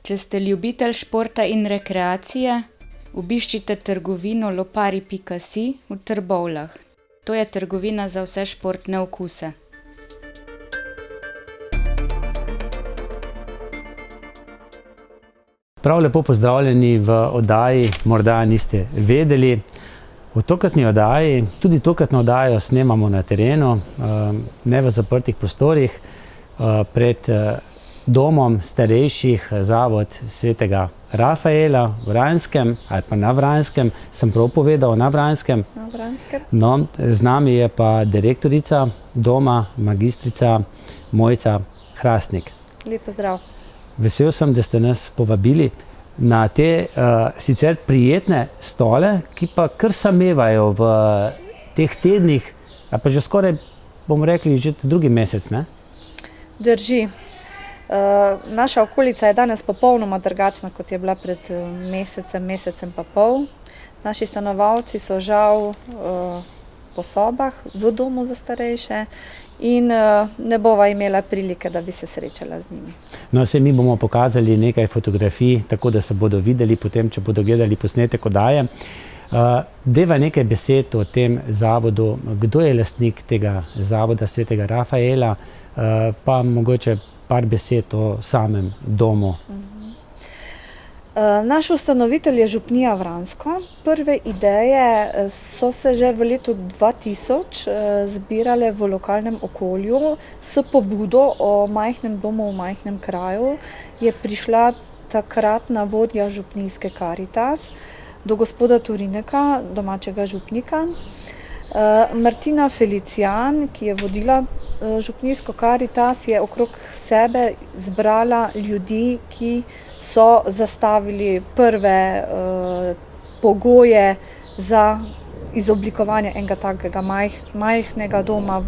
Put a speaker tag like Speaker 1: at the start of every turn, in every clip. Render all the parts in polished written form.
Speaker 1: Če ste ljubitelj športa in rekreacije, obiščite trgovino lopari.si v Trbovljah. To je trgovina za vse športne okuse.
Speaker 2: Prav lepo pozdravljeni v oddaji Morda niste vedeli. V tokratni oddaji, tudi tokratno oddajo snemamo na terenu, ne v zaprtih prostorih, pred domom starejših Zavod svetega Rafaela v Vranjskem, ali pa na Vranjskem, sem prav povedal, na Vranjskem.
Speaker 3: Na Vranjskem.
Speaker 2: No, z nami je pa direktorica doma, magistrica Mojca Hrastnik.
Speaker 3: Lep pozdrav.
Speaker 2: Vesel sem, da ste nas povabili na te sicer prijetne stole, ki pa kar samevajo v teh tednih, ali pa že skoraj, bomo rekli, že drugi mesec, ne?
Speaker 3: Drži. Naša okolica je danes popolnoma drugačna, kot je bila pred mesecem pa pol. Naši stanovalci so žal po sobah v domu za starejše in ne bova imela prilike, da bi se srečala z njimi.
Speaker 2: No, mi bomo pokazali nekaj fotografij, tako da se bodo videli potem, če bodo gledali posnetek oddaje. Deva nekaj besed o tem zavodu, kdo je lastnik tega zavoda svetega Rafaela, pa mogoče par besed o samem domu.
Speaker 3: Naš ustanovitelj je župnija Vransko. Prve ideje so se že v letu 2000 zbirale v lokalnem okolju. S pobudo o majhnem domu v majhnem kraju je prišla takratna vodja župnijske Karitas do gospoda Turineka, domačega župnika. Martina Felicijan, ki je vodila župnijsko Karitas, je okrog sebe zbrala ljudi, ki so zastavili prve pogoje za izoblikovanje enega takega majhnega doma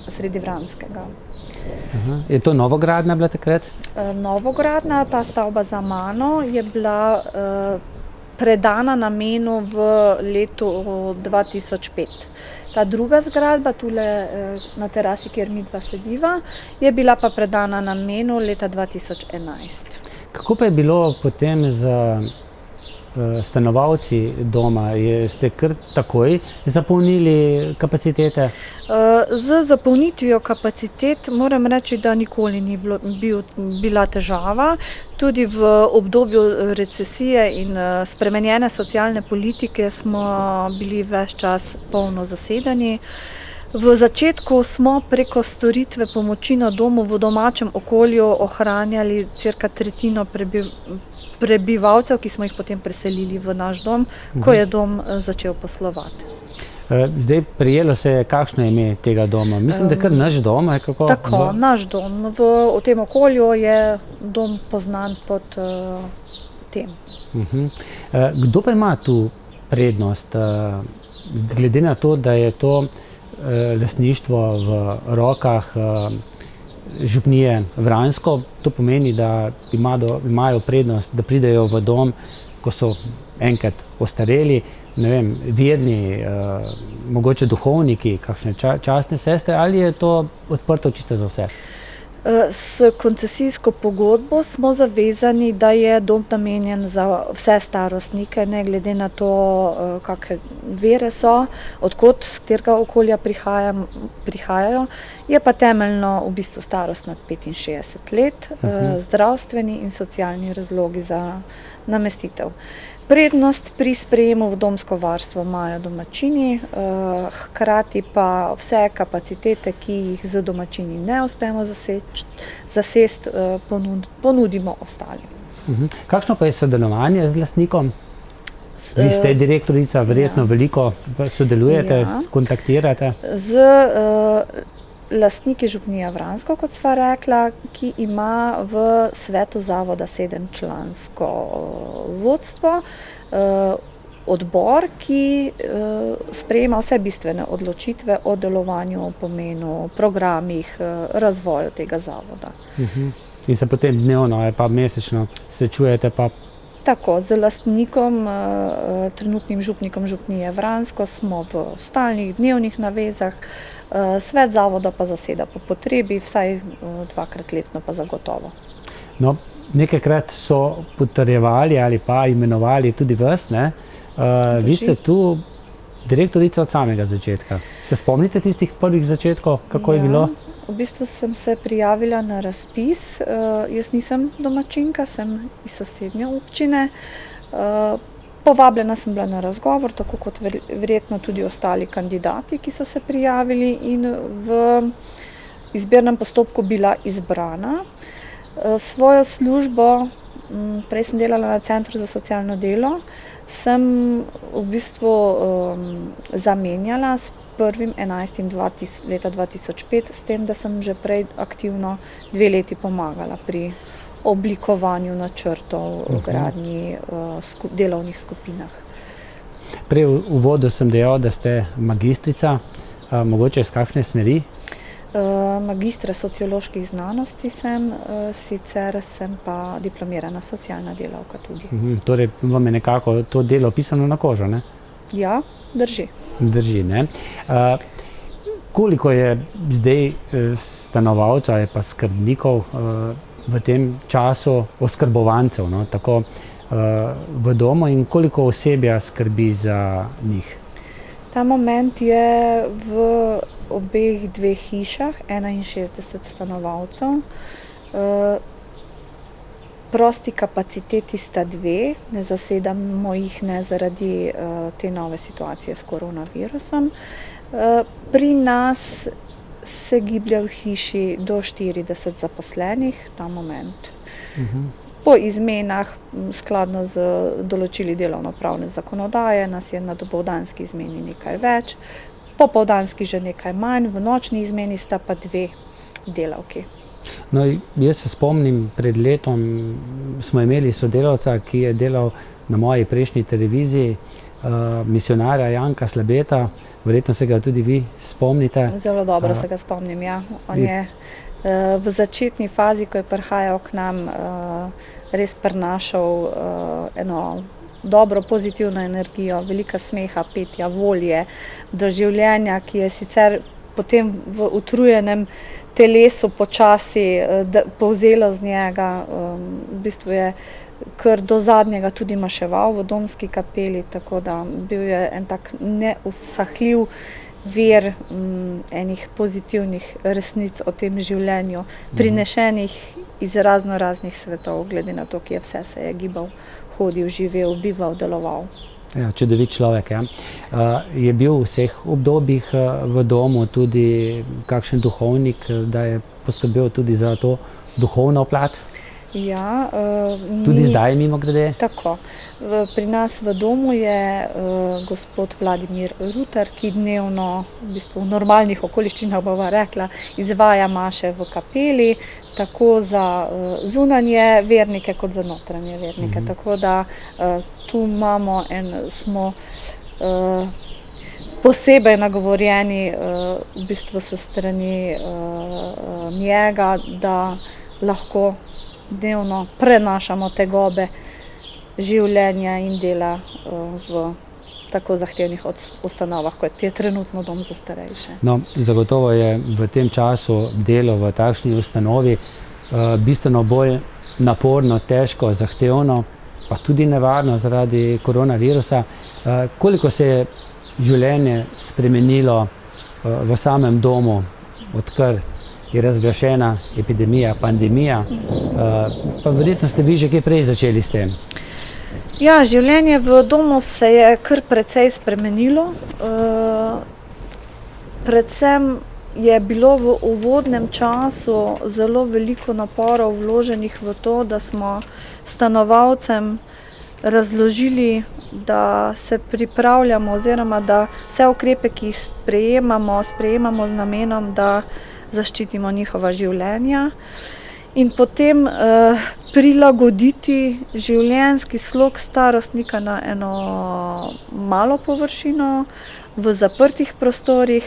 Speaker 3: sredi Vranskega.
Speaker 2: Je to novogradnja bila takrat?
Speaker 3: Novogradnja, ta stavba za mano je bila predana namenu v letu 2005. Ta druga zgradba, tule na terasi, kjer midva sediva, je bila pa predana namenu leta 2011.
Speaker 2: Kako pa je bilo potem z stanovalci doma? Ste kar takoj zapolnili kapacitete?
Speaker 3: Z zapolnitvijo kapacitet moram reči, da nikoli ni bila težava. Tudi v obdobju recesije in spremenjene socialne politike smo bili ves čas polno zasedeni. V začetku smo preko storitve pomoči na domu v domačem okolju ohranjali cirka tretjino prebivalcev, ki smo jih potem preselili v naš dom, ko je dom začel poslovati.
Speaker 2: Zdaj, prijelo se je, kakšno je ime tega doma? Mislim, da je kar naš dom.
Speaker 3: Tako, naš dom. V tem okolju je dom poznan pod tem.
Speaker 2: Kdo pa ima tu prednost? Glede na to, da je to lastništvo v rokah župnije Vransko, to pomeni, da imajo prednost, da pridejo v dom, ko so enkrat ostareli, ne vem, verni, mogoče duhovniki, kakšne častne sestre, ali je to odprto čisto za vse?
Speaker 3: S koncesijsko pogodbo smo zavezani, da je dom namenjen za vse starostnike, ne glede na to, kakšne vere so, odkot, z katerega okolja prihajajo. Je pa temeljno v bistvu starost nad 65 let, zdravstveni in socialni razlogi za namestitev. Prednost pri sprejemu v domsko varstvo imajo domačini, hkrati pa vse kapacitete, ki jih z domačini ne uspemo zasesti, ponudimo ostalim.
Speaker 2: Kakšno pa je sodelovanje z lastnikom? Vi ste direktorica, verjetno veliko sodelujete, kontaktirate?
Speaker 3: Lastnik je župnija Vransko, kot sva rekla, ki ima v svetu zavoda 7-člansko vodstvo, odbor, ki sprejema vse bistvene odločitve o delovanju, pomenu, programih, razvoju tega zavoda.
Speaker 2: In se potem dnevno ali pa mesečno srečujete pa?
Speaker 3: Tako, z lastnikom, trenutnim župnikom župnije Vransko smo v stalnih dnevnih navezah, svet zavoda pa zaseda po potrebi, vsaj 2-krat letno pa zagotovo.
Speaker 2: No, nekajkrat so potrjevali ali pa imenovali tudi vas, ne? Vi ste tu direktorica od samega začetka. Se spomnite tistih prvih začetkov, kako je bilo?
Speaker 3: V bistvu sem se prijavila na razpis. Jaz nisem domačinka, sem iz sosednje občine. Povabljena sem bila na razgovor, tako kot verjetno tudi ostali kandidati, ki so se prijavili, in v izbirnem postopku bila izbrana. Svojo službo, prej sem delala na Centru za socialno delo, sem v bistvu zamenjala s 1.11. leta 2005, s tem, da sem že prej aktivno 2 leti pomagala pri oblikovanju načrtov o gradnji delovnih skupinah.
Speaker 2: Prej v uvodu sem dejal, da ste magistrica, mogoče iz kakšne smeri?
Speaker 3: Magistra socioloških znanosti sem, sicer sem pa diplomirana socialna delavka tudi.
Speaker 2: Torej vam je nekako to delo pisano na kožo, ne?
Speaker 3: Ja, drži.
Speaker 2: Drži, ne? Koliko je zdaj stanovalcev ali pa skrbnikov v tem času, oskrbovancev, no, tako v domu, in koliko osebja skrbi za njih?
Speaker 3: Ta moment je v obeh 2 hišah 61 stanovalcev. Prosti kapaciteti sta 2, ne zasedamo jih ne zaradi te nove situacije s koronavirusom. Pri nas se giblje v hiši do 40 zaposlenih ta moment. Po izmenah, skladno z določili delovnopravne zakonodaje, nas je na dopoldanski izmeni nekaj več, popoldanski že nekaj manj, v nočni izmeni sta pa 2 delavki.
Speaker 2: No, jaz se spomnim, pred letom smo imeli sodelavca, ki je delal na moji prejšnji televiziji, misionarja Janka Slabeta, verjetno se ga tudi vi spomnite.
Speaker 3: Zelo dobro se ga spomnim, ja. On je v začetni fazi, ko je prihajal k nam, res prinašal eno dobro, pozitivno energijo, veliko smeha, petja, volje do življenja, ki je sicer potem v utrujenem telesu počasi povzelo z njega. V bistvu je kar do zadnjega tudi maševal v domski kapeli, tako da bil je en tak neusahljiv vir enih pozitivnih resnic o tem življenju, prinešenih iz raznih svetov, glede na to, kje vse se je gibal, hodil, živel, bival, deloval.
Speaker 2: Ja, čudovit človek, ja. Je bil v vseh obdobjih v domu tudi kakšen duhovnik, da je poskrbel tudi za to duhovno plat?
Speaker 3: Ja.
Speaker 2: Tudi zdaj, mimogrede?
Speaker 3: Tako. Pri nas v domu je gospod Vladimir Rutar, ki dnevno, v bistvu v normalnih okoliščinah bova rekla, izvaja maše v kapeli, tako za zunanje vernike kot za notranje vernike. Tako da tu smo posebej nagovorjeni v bistvu s strani njega, da lahko dnevno prenašamo tegobe življenja in dela v tako zahtevnih ustanovah, kot je trenutno dom za starejše.
Speaker 2: No, zagotovo je v tem času delo v takšni ustanovi bistveno bolj naporno, težko, zahtevno, pa tudi nevarno zaradi koronavirusa. Koliko se je življenje spremenilo v samem domu, odkar je razglašena epidemija, pandemija, pa verjetno ste vi že kaj prej začeli s tem?
Speaker 3: Ja, življenje v domu se je kar precej spremenilo. Predvsem je bilo v uvodnem času zelo veliko naporov vloženih v to, da smo stanovalcem razložili, da se pripravljamo oziroma da vse ukrepe, ki jih sprejemamo z namenom, da zaščitimo njihova življenja, in potem prilagoditi življenjski slog starostnika na eno malo površino v zaprtih prostorih,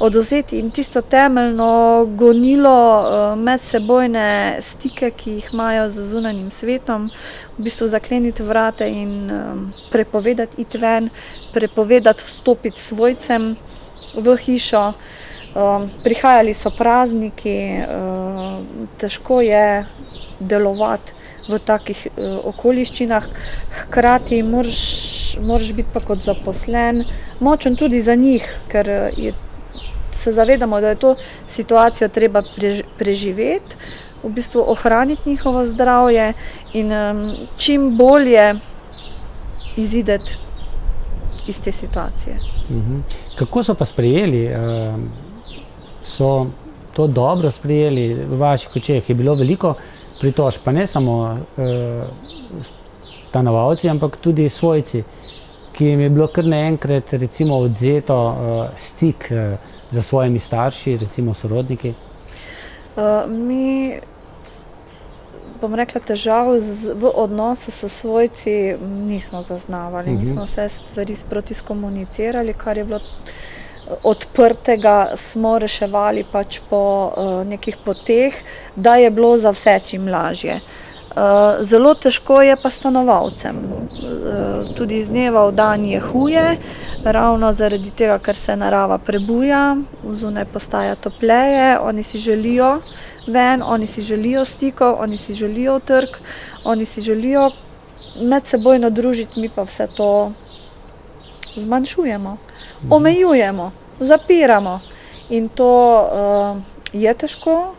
Speaker 3: odvzeti jim tisto temeljno gonilo, medsebojne stike, ki jih imajo z zunanjim svetom, v bistvu zakleniti vrata in prepovedati iti ven, prepovedati vstopiti svojcem v hišo. Prihajali so prazniki, težko je delovati v takih okoliščinah. Hkrati moraš biti pa kot zaposlen močen tudi za njih, ker se zavedamo, da je to situacijo treba preživeti, v bistvu ohraniti njihovo zdravje in čim bolje izideti iz te situacije.
Speaker 2: Kako so pa sprejeli? So to dobro sprejeli v vaših očeh? Je bilo veliko pritožb, pa ne samo stanovalci, ampak tudi svojci, ki jim je bilo kar naenkrat recimo odvzeto stik za svojimi starši, recimo sorodniki?
Speaker 3: Mi, bom rekla, težav v odnosu s svojci nismo zaznavali. Mi smo vse stvari sproti skomunicirali, kar je bilo odprtega, smo reševali pač po nekih poteh, da je bilo za vse čim lažje. Zelo težko je pa stanovalcem. Tudi iz dneva v dan je huje, ravno zaradi tega, ker se narava prebuja, zunaj postaja topleje, oni si želijo ven, oni si želijo stikov, oni si želijo trg, oni si želijo medsebojno družiti, mi pa vse to zmanjšujemo, omejujemo, zapiramo in to je težko.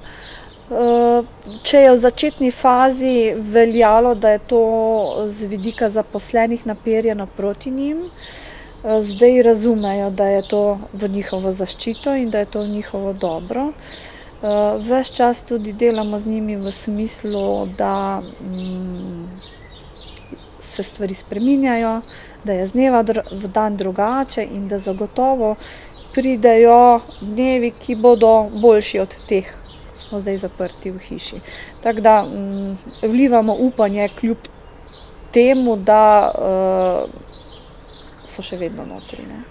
Speaker 3: Če je v začetni fazi veljalo, da je to z vidika zaposlenih naperjeno proti njim, zdaj razumejo, da je to v njihovo zaščito in da je to v njihovo dobro. Ves čas tudi delamo z njimi v smislu, da se stvari spreminjajo, da je z dneva v dan drugače in da zagotovo pridejo dnevi, ki bodo boljši od teh, smo zdaj zaprti v hiši. Tako da vlivamo upanje kljub temu, da so še vedno notri. Ne?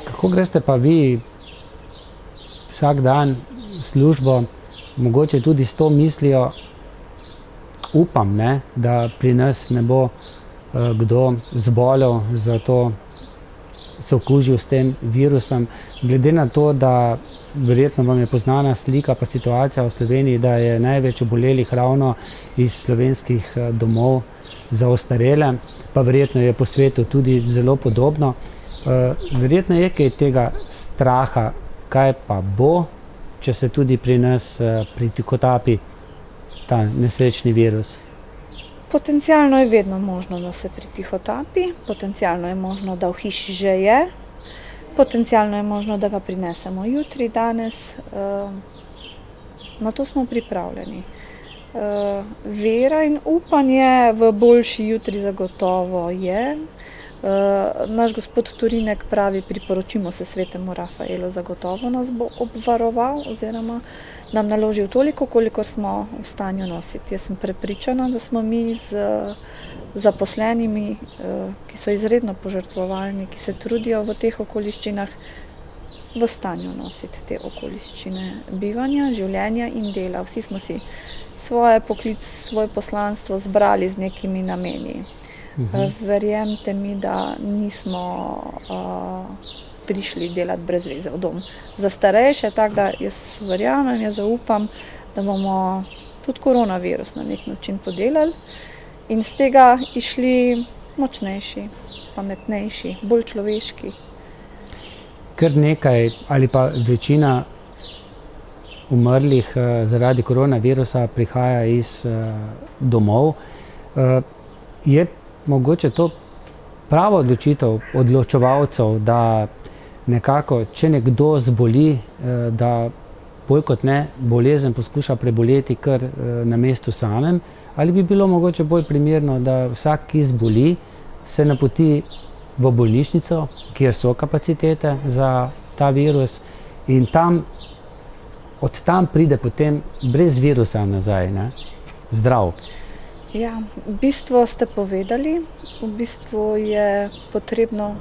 Speaker 2: Kako greste pa vi vsak dan v službo, mogoče tudi s to mislijo, upam, ne, da pri nas ne bo kdo zbolel, zato se okužil s tem virusom. Glede na to, da verjetno vam je poznana slika pa situacija v Sloveniji, da je največ obolelih ravno iz slovenskih domov za ostarele, pa verjetno je po svetu tudi zelo podobno. Verjetno je kaj tega straha, kaj pa bo, če se tudi pri nas pritihotapi ta nesrečni virus.
Speaker 3: Potencialno je vedno možno, da se pritihotapi, potencialno je možno, da v hiši že je, potencialno je možno, da ga prinesemo jutri, danes. Na to smo pripravljeni. Vera in upanje v boljši jutri zagotovo je. Naš gospod Turinek pravi, priporočimo se svetemu Rafaelu, zagotovo nas bo obvaroval oziroma nam naložil toliko, kolikor smo v stanju nositi. Jaz sem prepričana, da smo mi z zaposlenimi, ki so izredno požrtvovalni, ki se trudijo v teh okoliščinah, v stanju nositi te okoliščine bivanja, življenja in dela. Vsi smo si svoje poslanstvo zbrali z nekimi nameni. Verjemite mi, da nismo prišli delati brez veze v dom za starejše, tako da jaz verjamem, jaz zaupam, da bomo tudi koronavirus na nek način podelali in z tega išli močnejši, pametnejši, bolj človeški.
Speaker 2: Kar nekaj ali pa večina umrlih zaradi koronavirusa prihaja iz domov. Je mogoče to prava odločitev odločevalcev, da nekako, če nekdo zboli, da bolj kot ne bolezen poskuša preboleti kar na mestu samem, ali bi bilo mogoče bolj primerno, da vsak, ki zboli, se napoti v bolnišnico, kjer so kapacitete za ta virus in od tam pride potem brez virusa nazaj, ne? Zdrav.
Speaker 3: Ja, v bistvu ste povedali, v bistvu je potrebno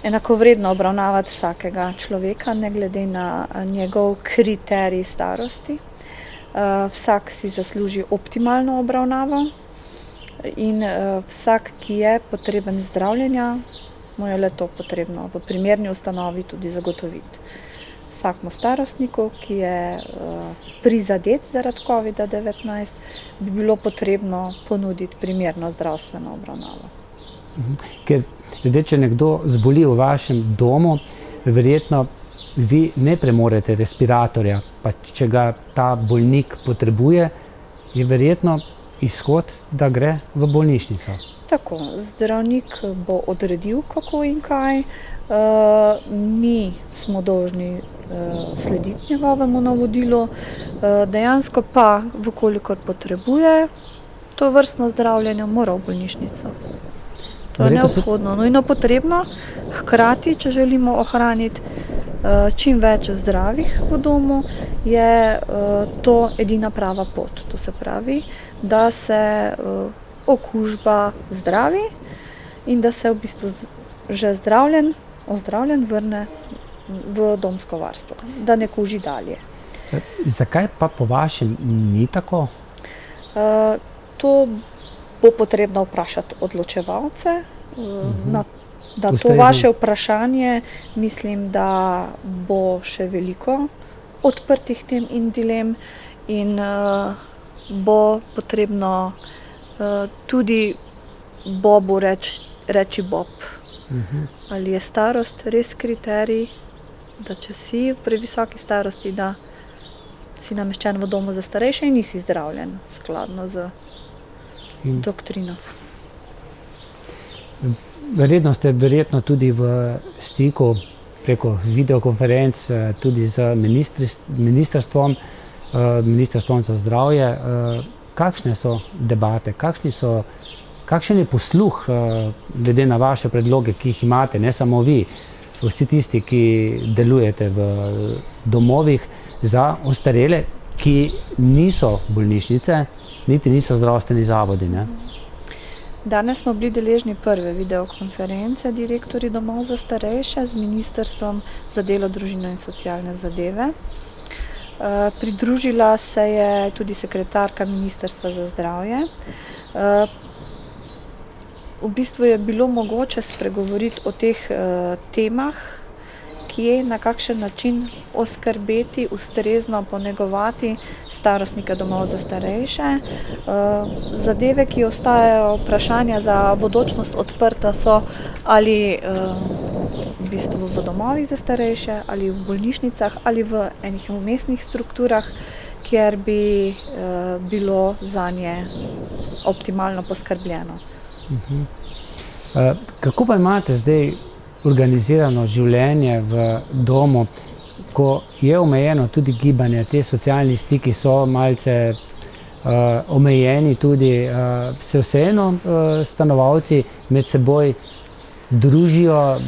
Speaker 3: enakovredno obravnavati vsakega človeka, ne glede na njegov kriterij starosti. Vsak si zasluži optimalno obravnavo in vsak, ki je potreben zdravljenja, mu je le to potrebno v primerni ustanovi tudi zagotoviti. vsakmu starostniku, ki je prizadet zaradi COVID-19, bi bilo potrebno ponuditi primerno zdravstveno obravnavo.
Speaker 2: Ker zdaj, če nekdo zboli v vašem domu, verjetno vi ne premorete respiratorja, pa če ga ta bolnik potrebuje, je verjetno izhod, da gre v bolnišnico.
Speaker 3: Tako, zdravnik bo odredil, kako in kaj. Mi smo dolžni slediti njegovemu navodilu. Dejansko pa, vkolikor potrebuje to vrstno zdravljenje, mora v bolnišnico. To je neobhodno, nujno potrebno. Hkrati, če želimo ohraniti čim več zdravih v domu, je to edina prava pot. To se pravi, da se okužba zdravi in da se v bistvu že ozdravljen vrne v domsko varstvo, da ne kuži dalje.
Speaker 2: Zakaj pa po vašem ni tako?
Speaker 3: To bo potrebno vprašati odločevalce. Da to vaše vprašanje, mislim, da bo še veliko odprtih tem in dilem in bo potrebno tudi Bobu reči Bob. Ali je starost res kriterij, da če si v previsoki starosti, da si nameščen v domu za starejše in nisi zdravljen skladno z doktrino.
Speaker 2: Verjetno tudi v stiku preko videokonferenc tudi z ministrstvom za zdravje. Kakšne so debate, kakšen je posluh glede na vaše predloge, ki jih imate, ne samo vi, vsi tisti, ki delujete v domovih za ostarele, ki niso bolnišnice, niti niso zdravstveni zavodi, ne?
Speaker 3: Danes smo bili deležni prve videokonference direktorji domov za starejše z Ministrstvom za delo, družino in socialne zadeve. Pridružila se je tudi sekretarka Ministrstva za zdravje. V bistvu je bilo mogoče spregovoriti o teh temah, kje, na kakšen način oskrbeti, ustrezno ponegovati starostnike domov za starejše. Zadeve, ki ostajajo vprašanja za bodočnost odprta, so ali v bistvu v domovih za starejše, ali v bolnišnicah, ali v enih vmesnih strukturah, kjer bi bilo zanje optimalno poskrbljeno.
Speaker 2: Kako pa imate zdaj organizirano življenje v domu, ko je omejeno tudi gibanje, te socialni stiki so malce omejeni tudi, se vseeno stanovalci med seboj družijo,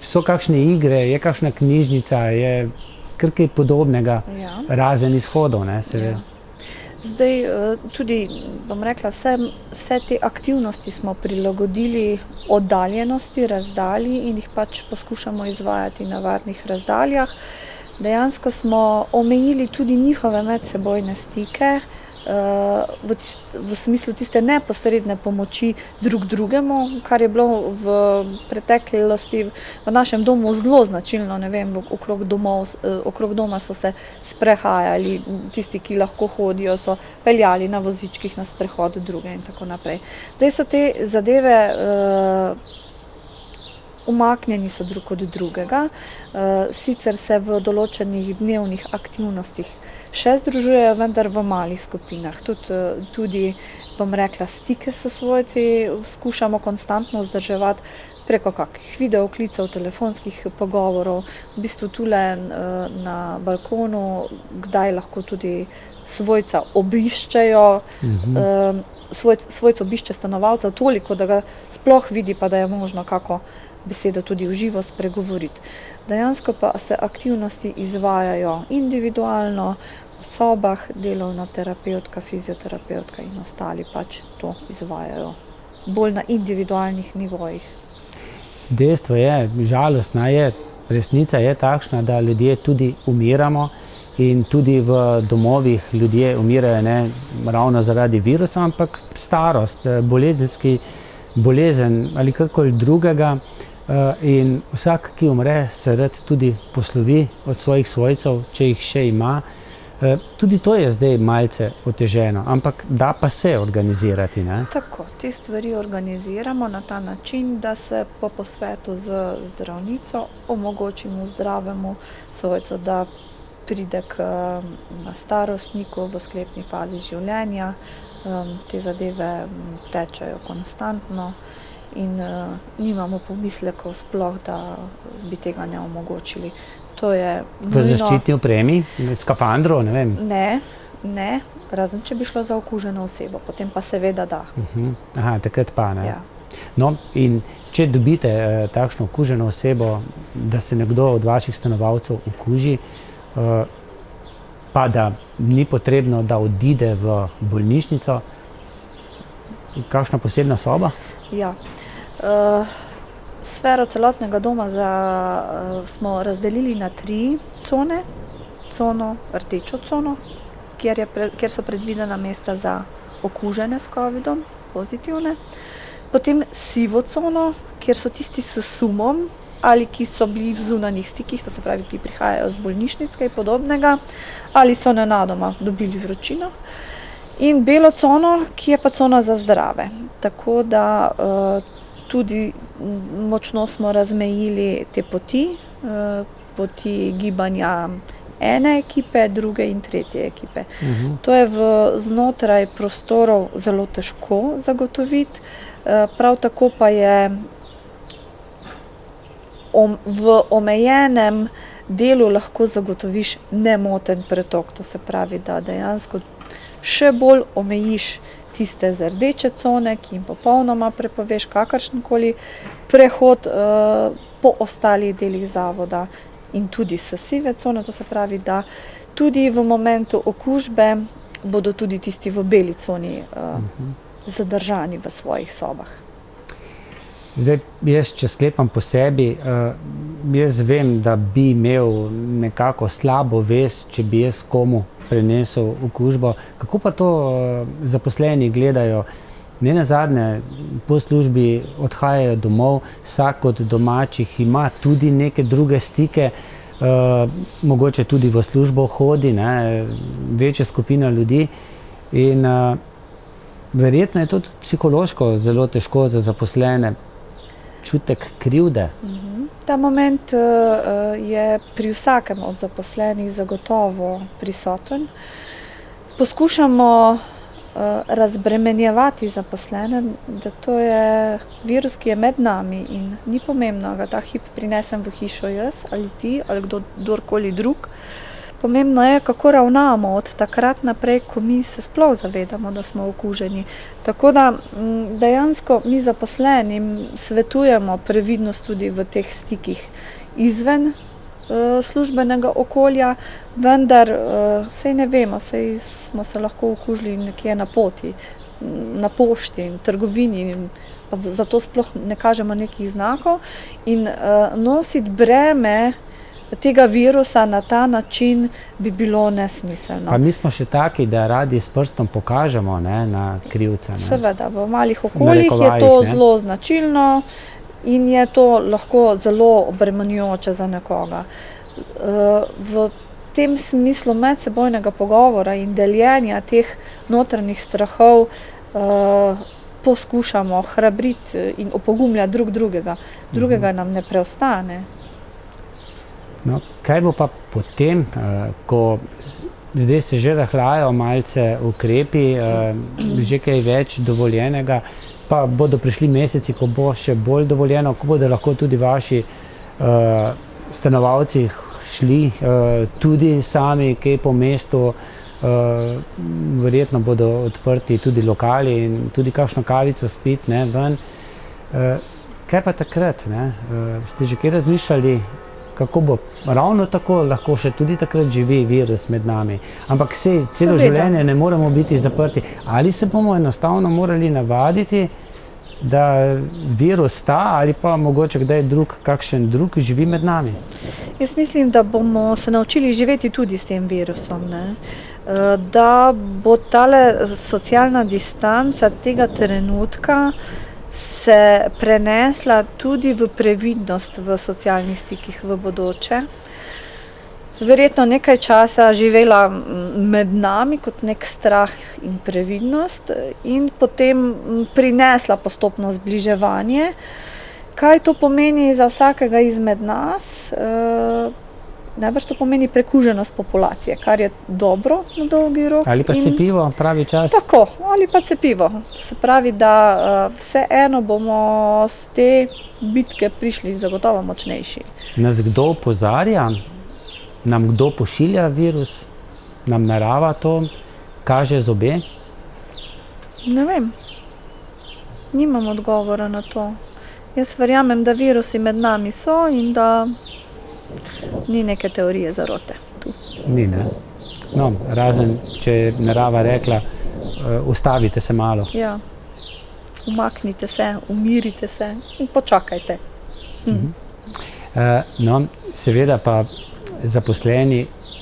Speaker 2: so kakšne igre, je kakšna knjižnica, je kar kaj podobnega, razen izhodov, ne, seveda.
Speaker 3: Zdaj tudi, bom rekla, vse te aktivnosti smo prilagodili oddaljenosti, razdalji in jih pač poskušamo izvajati na varnih razdaljah. Dejansko smo omejili tudi njihove medsebojne stike v smislu tiste neposredne pomoči drug drugemu, kar je bilo v preteklosti v našem domu zelo značilno, ne vem, okrog doma so se sprehajali, tisti, ki lahko hodijo, so peljali na vozičkih na sprehod druge in tako naprej. Zdaj so te zadeve umaknjeni so drug od drugega, sicer se v določenih dnevnih aktivnostih še združujejo, vendar v malih skupinah. Tudi, bom rekla, stike s svojci skušamo konstantno vzdrževati preko kakih videoklicev, telefonskih pogovorov. V bistvu tule na balkonu kdaj lahko tudi svojca obiščejo, svojc obišče stanovalca toliko, da ga sploh vidi, pa da je možno kako besedo tudi v živo spregovoriti. Dejansko pa se aktivnosti izvajajo individualno, v sobah, delovna terapevtka, fizioterapevtka in ostali pač to izvajajo bolj na individualnih nivojih.
Speaker 2: Dejstvo je, žalostna je, resnica je takšna, da ljudje tudi umiramo in tudi v domovih ljudje umirajo ne ravno zaradi virusa, ampak starost, bolezen ali karkoli drugega. in vsak, ki umre, se rad tudi poslovi od svojih svojcev, če jih še ima. Tudi to je zdaj malce oteženo, ampak da pa se organizirati, ne?
Speaker 3: Tako, te stvari organiziramo na ta način, da se po posvetu z zdravnico omogočimo zdravemu svojcu, da pride k starostniku v sklepni fazi življenja. Te zadeve tečejo konstantno in nimamo pomislekov sploh, da bi tega ne omogočili. To je
Speaker 2: V zaščitni opremi, skafandru, ne vem.
Speaker 3: Ne, razen če bi šlo za okuženo osebo, potem pa seveda da.
Speaker 2: Aha, takrat pa, ne.
Speaker 3: Ja.
Speaker 2: No, in če dobite takšno okuženo osebo, da se nekdo od vaših stanovalcev okuži, pa da ni potrebno, da odide v bolnišnico, kakšna posebna soba?
Speaker 3: Ja. Sfero celotnega doma smo razdelili na 3 cone. Cono, rdečo cono, kjer so predvidena mesta za okužene s covidom, pozitivne. Potem sivo cono, kjer so tisti s sumom ali ki so bili v zunanjih stikih, to se pravi, ki prihajajo z bolnišnic, kaj podobnega, ali so nenadoma dobili vročino. In belo cono, ki je pa cona za zdrave. Tako da tudi močno smo razmejili te poti gibanja ene ekipe, druge in tretje ekipe. To je znotraj prostorov zelo težko zagotoviti, prav tako pa je v omejenem delu lahko zagotoviš nemoten pretok. To se pravi, da dejansko še bolj omejiš tiste z rdeče cone, ki jim popolnoma prepoveš kakršenkoli prehod po ostalih delih zavoda in tudi s sive cone, to se pravi, da tudi v momentu okužbe bodo tudi tisti v beli coni zadržani v svojih sobah.
Speaker 2: Zdaj, jaz, če sklepam po sebi, jaz vem, da bi imel nekako slabo vest, če bi jaz komu prenesel okužbo. Kako pa to zaposleni gledajo? Nenazadnje po službi odhajajo domov, vsak od domačih ima tudi neke druge stike, mogoče tudi v službo hodi, ne, večja skupina ljudi in verjetno je to tudi psihološko zelo težko za zaposlene. Čutek krivde. Ta
Speaker 3: moment je pri vsakem od zaposlenih zagotovo prisoten. Poskušamo razbremenjevati zaposlene, da to je virus, ki je med nami in ni pomembno, ga ta hip prinesem v hišo jaz ali ti ali kdorkoli drug. Pomembno je, kako ravnamo od takrat naprej, ko mi se sploh zavedamo, da smo okuženi. Tako da dejansko mi zaposlenim svetujemo previdnost tudi v teh stikih izven službenega okolja, vendar saj ne vemo, saj smo se lahko okužili nekje na poti, na pošti, trgovini, pa zato sploh ne kažemo nekih znakov in nositi breme tega virusa na ta način bi bilo nesmiselno.
Speaker 2: Pa mi smo še taki, da radi s prstom pokažemo, ne, na krivca. Ne.
Speaker 3: Seveda, v malih okoljih je to zelo značilno in je to lahko zelo obremenjujoče za nekoga. V tem smislu medsebojnega pogovora in deljenja teh notranjih strahov poskušamo hrabriti in opogumljati drugega. Drugega nam ne preostane.
Speaker 2: No, kaj bo pa potem, ko zdaj se že rahljajo malce ukrepi, že kaj več dovoljenega, pa bodo prišli meseci, ko bo še bolj dovoljeno, ko bodo lahko tudi vaši stanovalci šli tudi sami kaj po mestu, verjetno bodo odprti tudi lokali in tudi kakšno kavico spiti, ne, ven. Kaj pa takrat, ne? Ste že kaj razmišljali, kako bo ravno tako lahko še tudi takrat živi virus med nami. Ampak celo življenje ne moremo biti zaprti. Ali se bomo enostavno morali navaditi, da virus sta ali pa mogoče kdaj kakšen drug živi med nami?
Speaker 3: Jaz mislim, da bomo se naučili živeti tudi s tem virusom, ne? Da bo tale socialna distanca tega trenutka se prenesla tudi v previdnost v socialnih stikih v bodoče. Verjetno nekaj časa živela med nami kot nek strah in previdnost in potem prinesla postopno zbliževanje. Kaj to pomeni za vsakega izmed nas? Najbrž to pomeni prekuženost populacije, kar je dobro na dolgi rok.
Speaker 2: Ali pa cepivo, pravi čas.
Speaker 3: Tako, ali pa cepivo. To se pravi, da vseeno bomo z te bitke prišli zagotovo močnejši.
Speaker 2: Nas kdo opozarja? Nam kdo pošilja virus? Nam narava to kaže zobe?
Speaker 3: Ne vem. Nimam odgovora na to. Jaz verjamem, da virusi med nami so in da ni neke teorije zarote tu.
Speaker 2: Ni, ne? No, razen, če je narava rekla, ustavite se malo.
Speaker 3: Ja. Umaknite se, umirite se in počakajte.
Speaker 2: No, seveda pa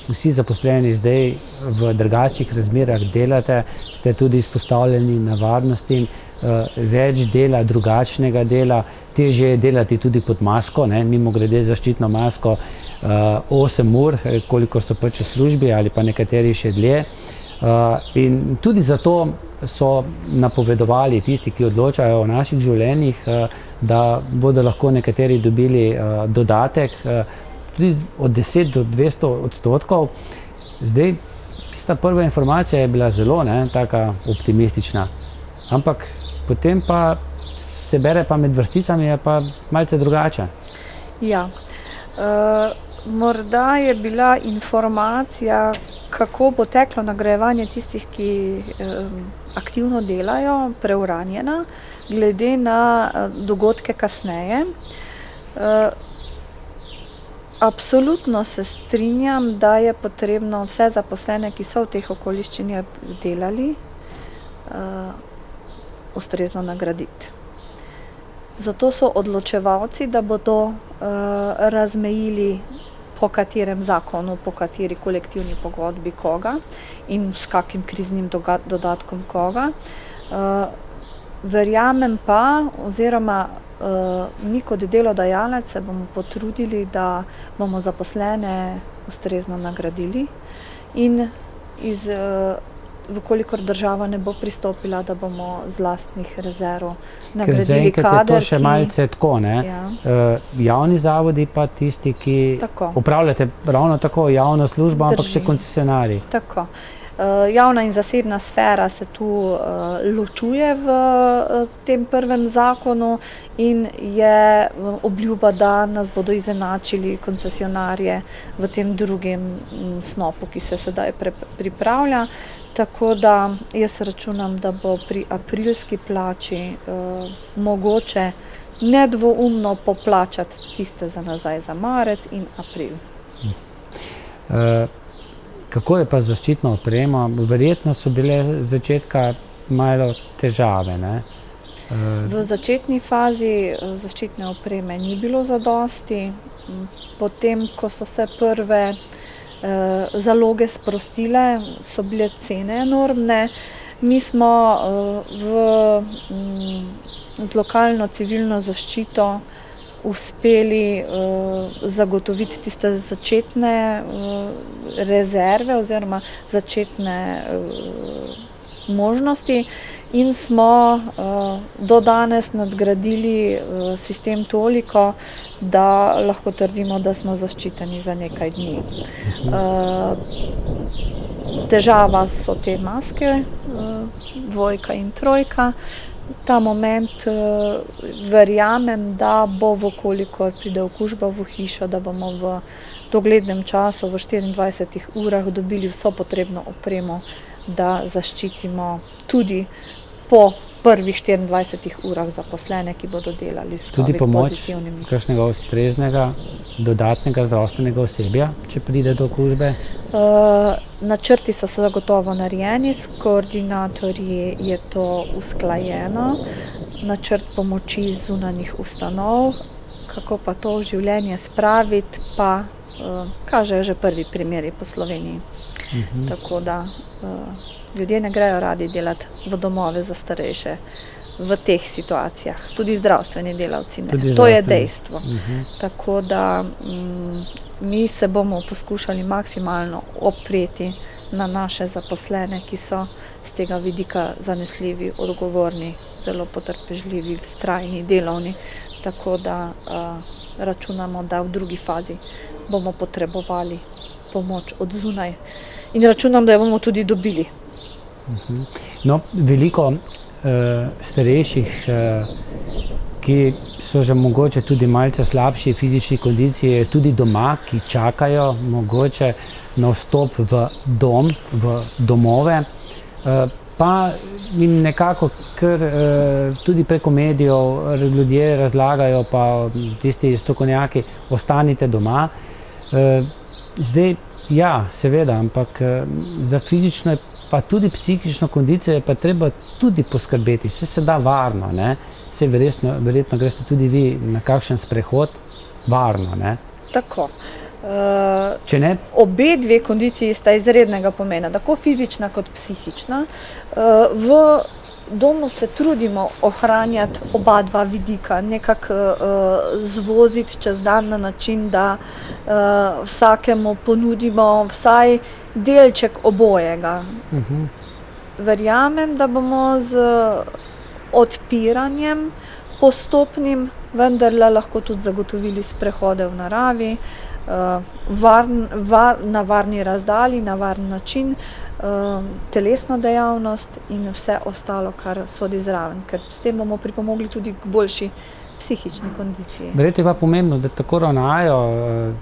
Speaker 2: vsi zaposleni zdaj v drugačnih razmerah delate, ste tudi izpostavljeni nevarnostim, več dela, drugačnega dela, težje je delati tudi pod masko, ne, mimogrede zaščitno masko 8 ur, kolikor so pač v službi ali pa nekateri še dlje. In tudi zato so napovedovali tisti, ki odločajo o naših življenjih, da bodo lahko nekateri dobili dodatek, tudi od 10 do 200%. Zdaj, tista prva informacija je bila zelo taka optimistična, ampak potem pa se bere pa med vrsticami, je pa malce drugače.
Speaker 3: Ja, morda je bila informacija, kako bo teklo nagrajevanje tistih, ki aktivno delajo, preuranjena, glede na dogodke kasneje. Absolutno se strinjam, da je potrebno vse zaposlene, ki so v teh okoliščinah delali, ustrezno nagraditi. Zato so odločevalci, da bodo razmejili po katerem zakonu, po kateri kolektivni pogodbi koga in s kakim kriznim dodatkom koga. Verjamem pa, oziroma mi kot delodajalec se bomo potrudili, da bomo zaposlene ustrezno nagradili in vkolikor država ne bo pristopila, da bomo z lastnih rezerv nagradili kader.
Speaker 2: Ker zaenkrat je to še malce tako, ne?
Speaker 3: Ja.
Speaker 2: Javni zavodi pa tisti, ki opravljate ravno tako javno službo, ampak ste koncesionarji.
Speaker 3: Tako. Javna in zasebna sfera se tu ločuje v tem prvem zakonu in je obljuba, da nas bodo izenačili koncesionarje v tem drugem snopu, ki se sedaj pripravlja. Tako da jaz računam, da bo pri aprilski plači mogoče nedvoumno poplačati tiste za nazaj za marec in april.
Speaker 2: Kako je pa z zaščitno opremo? Verjetno so bile z začetka malo težave, ne?
Speaker 3: V začetni fazi zaščitne opreme ni bilo zadosti. Potem, ko so se prve zaloge sprostile, so bile cene enormne. Mi smo z lokalno civilno zaščito uspeli zagotoviti tiste začetne rezerve oziroma začetne možnosti in smo do danes nadgradili sistem toliko, da lahko trdimo, da smo zaščiteni za nekaj dni. Težava so te maske, 2 in 3. Ta moment verjamem, da bo, vkolikor pride okužba v hišo, da bomo v doglednem času, v 24 urah dobili vso potrebno opremo, da zaščitimo tudi po prvih 24 urah zaposlene, ki bodo delali s COVID pozitivnimi.
Speaker 2: Tudi pomoč kakšnega ustreznega, dodatnega zdravstvenega osebja, če pride do okužbe?
Speaker 3: Načrti so zagotovo narejeni, s koordinatorji je to usklajeno. Načrt pomoči zunanjih ustanov, kako pa to v življenje spraviti, pa kažejo že prvi primeri po Sloveniji. Tako da ljudje ne grejo radi delati v domove za starejše v teh situacijah. Tudi zdravstveni delavci ne.
Speaker 2: Tudi
Speaker 3: To je
Speaker 2: zdravstveni.
Speaker 3: dejstvo. Tako da mi se bomo poskušali maksimalno opreti na naše zaposlene, ki so z tega vidika zanesljivi, odgovorni, zelo potrpežljivi, vztrajni, delovni. Tako da računamo, da v drugi fazi bomo potrebovali pomoč od zunaj in računam, da jo bomo tudi dobili.
Speaker 2: No, veliko starejših, ki so že mogoče tudi malce slabši fizični kondiciji, je tudi doma, ki čakajo mogoče na vstop v dom, v domove, pa jim nekako kar tudi preko medijev ljudje razlagajo, pa tisti strokovnjaki, ostanite doma. Zdaj, ja, seveda, ampak za fizično pa tudi psihično kondicijo je pa treba tudi poskrbeti. Saj se da varno, ne? Saj verjetno greste tudi vi na kakšen sprehod varno, ne?
Speaker 3: Tako.
Speaker 2: Če ne,
Speaker 3: Obe dve kondiciji sta izrednega pomena, tako fizična kot psihična. V domu se trudimo ohranjati oba dva vidika, nekako zvoziti čez dan na način, da vsakemu ponudimo vsaj delček obojega. Verjamem, da bomo z odpiranjem postopnim vendarle lahko tudi zagotovili sprehode v naravi, na varni razdalji, na varen način, telesno dejavnost in vse ostalo, kar sodi zraven, ker s tem bomo pripomogli tudi k boljši psihični kondiciji.
Speaker 2: verjetno je pa pomembno, da tako ravnajo,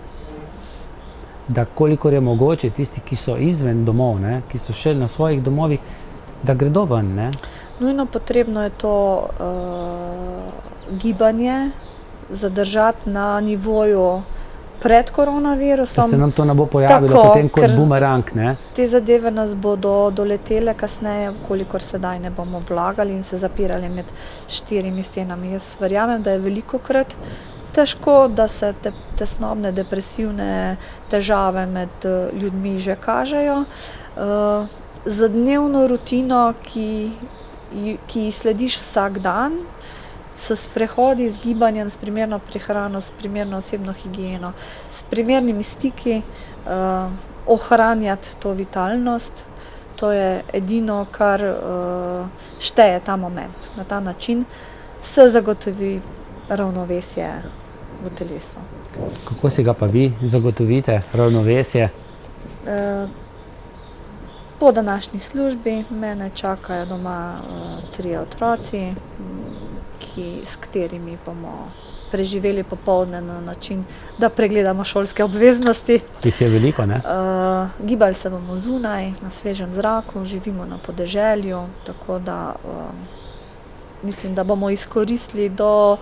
Speaker 2: da kolikor je mogoče tisti, ki so izven domov, ne, ki so še na svojih domovih, da gredo ven, ne?
Speaker 3: Nujno potrebno je to gibanje zadržati na nivoju pred koronavirusom.
Speaker 2: Da se nam to ne bo pojavilo
Speaker 3: Tako,
Speaker 2: potem kot
Speaker 3: ker
Speaker 2: bumerang, ne?
Speaker 3: te zadeve nas bodo doletele kasneje, kolikor sedaj ne bomo vlagali in se zapirali med 4 stenami. Jaz verjamem, da je velikokrat težko, da se tesnobne, depresivne težave med ljudmi že kažejo. Za dnevno rutino, ki ji slediš vsak dan, s sprehodi, z gibanjem, s primerno prehrano, s primerno osebno higieno, s primernimi stiki, ohranjati to vitalnost. To je edino, kar šteje ta moment. Na ta način se zagotovi ravnovesje v telesu.
Speaker 2: Kako si ga pa vi zagotovite, ravnovesje?
Speaker 3: Po današnji službi mene čakajo doma 3 otroci, s katerimi bomo preživeli popoldne na način, da pregledamo šolske obveznosti.
Speaker 2: Tih je veliko, ne?
Speaker 3: Gibali se bomo zunaj, na svežem zraku, živimo na podeželju, tako da mislim, da bomo izkoristili do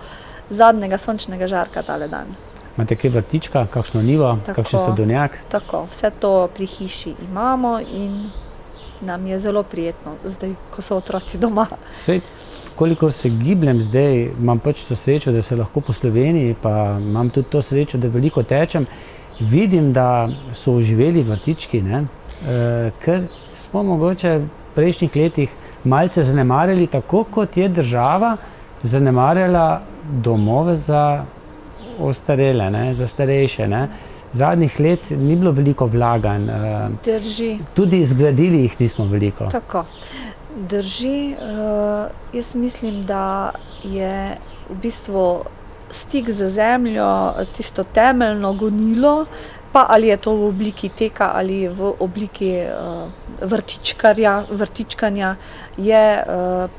Speaker 3: zadnjega sončnega žarka tale dan.
Speaker 2: Imate kaj vrtička, kakšno njivo, kakšen sadovnjak?
Speaker 3: Tako, vse to pri hiši imamo in nam je zelo prijetno zdaj, ko so otroci doma.
Speaker 2: Sej, kolikor se gibljem zdaj, imam pač to srečo, da se lahko po Sloveniji, pa imam tudi to srečo, da veliko tečem, vidim, da so oživeli vrtički, ne? Ker smo mogoče v prejšnjih letih malce zanemarjali, tako kot je država zanemarjala domove za ostarele, ne? Za starejše, ne? Zadnjih let ni bilo veliko vlaganj.
Speaker 3: Drži.
Speaker 2: Tudi zgradili jih nismo veliko.
Speaker 3: Tako. Drži. Jaz mislim, da je v bistvu stik z zemljo tisto temeljno gonilo, pa ali je to v obliki teka ali v obliki vrtičkanja, je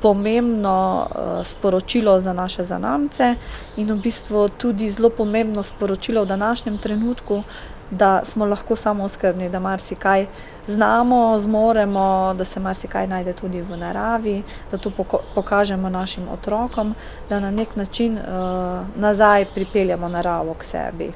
Speaker 3: pomembno sporočilo za naše zanamce in v bistvu tudi zelo pomembno sporočilo v današnjem trenutku, da smo lahko samooskrbni, da marsikaj znamo, zmoremo, da se marsikaj najde tudi v naravi, da to pokažemo našim otrokom, da na nek način nazaj pripeljemo naravo k sebi.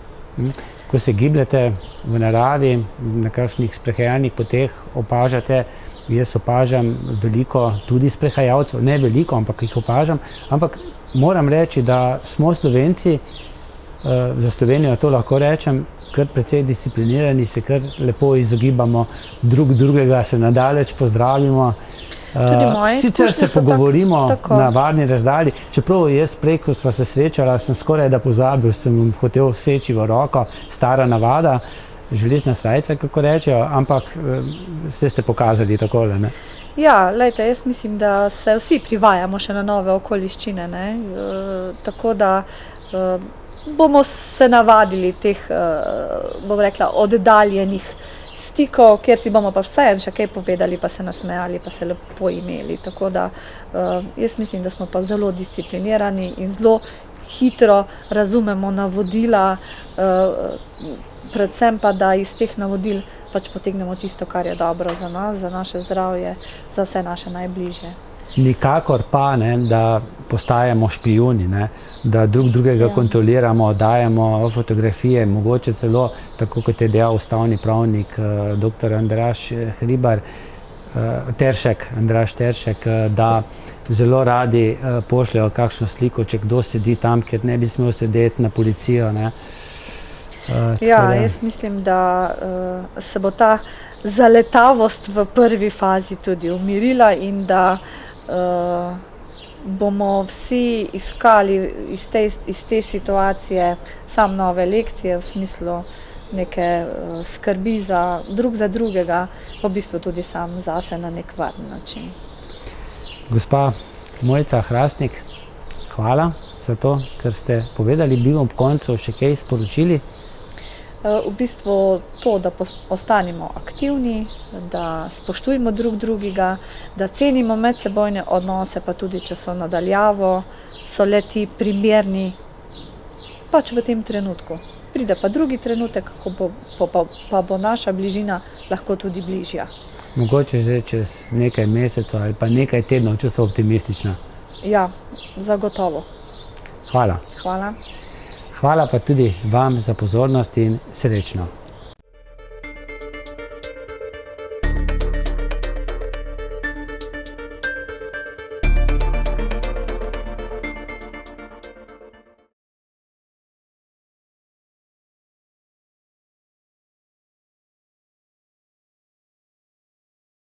Speaker 2: Ko se gibljete v naravi, na kakšnih sprehajalnih poteh opažate, jaz opažam veliko tudi sprehajalcev, ne veliko, ampak jih opažam, ampak moram reči, da smo Slovenci za Slovenijo to lahko rečem, kar precej disciplinirani, se kar lepo izogibamo drugega, se nadaleč pozdravimo. Sicer se pogovorimo na varni razdalji, čeprav jaz prej, ko sva se srečala, sem skoraj da pozabil, sem hotel seči v roko, stara navada, železna srajca, kako rečejo, ampak ste pokazali takole, ne?
Speaker 3: Ja, glejte, jaz mislim, da se vsi privajamo še na nove okoliščine, ne? Tako da bomo se navadili teh, bom rekla, oddaljenih stikov, kjer si bomo pa vseeno še kaj povedali, pa se nasmejali, pa se lepo imeli. Tako da jaz mislim, da smo pa zelo disciplinirani in zelo hitro razumemo navodila, predvsem pa, da iz teh navodil pač potegnemo tisto, kar je dobro za nas, za naše zdravje, za vse naše najbližje.
Speaker 2: Nikakor pa, ne, da postajamo špijuni, ne, da drugega kontroliramo, dajemo fotografije, mogoče celo, tako kot je dejal ustavni pravnik dr. Andraž Teršek, da zelo radi pošljajo kakšno sliko, če kdo sedi tam, kjer ne bi smel sedeti, na policijo, ne.
Speaker 3: Ja, jaz mislim, da se bo ta zaletavost v prvi fazi tudi umirila in da bomo vsi iskali iz te situacije sam nove lekcije v smislu neke skrbi drug za drugega, v bistvu tudi sam zase na nek varen način.
Speaker 2: Gospa Mojca Hrastnik, hvala za to, kar ste povedali. Bi vam ob koncu še kaj sporočili?
Speaker 3: V bistvu to, da ostanemo aktivni, da spoštujemo drugega, da cenimo medsebojne odnose, pa tudi če so nadaljavo, so le ti primerni pač v tem trenutku. Pride pa drugi trenutek, pa bo naša bližina lahko tudi bližja.
Speaker 2: Mogoče že čez nekaj mesecev ali pa nekaj tednov, če so optimistična.
Speaker 3: Ja, zagotovo.
Speaker 2: Hvala.
Speaker 3: Hvala.
Speaker 2: Hvala pa tudi vam za pozornost in srečno.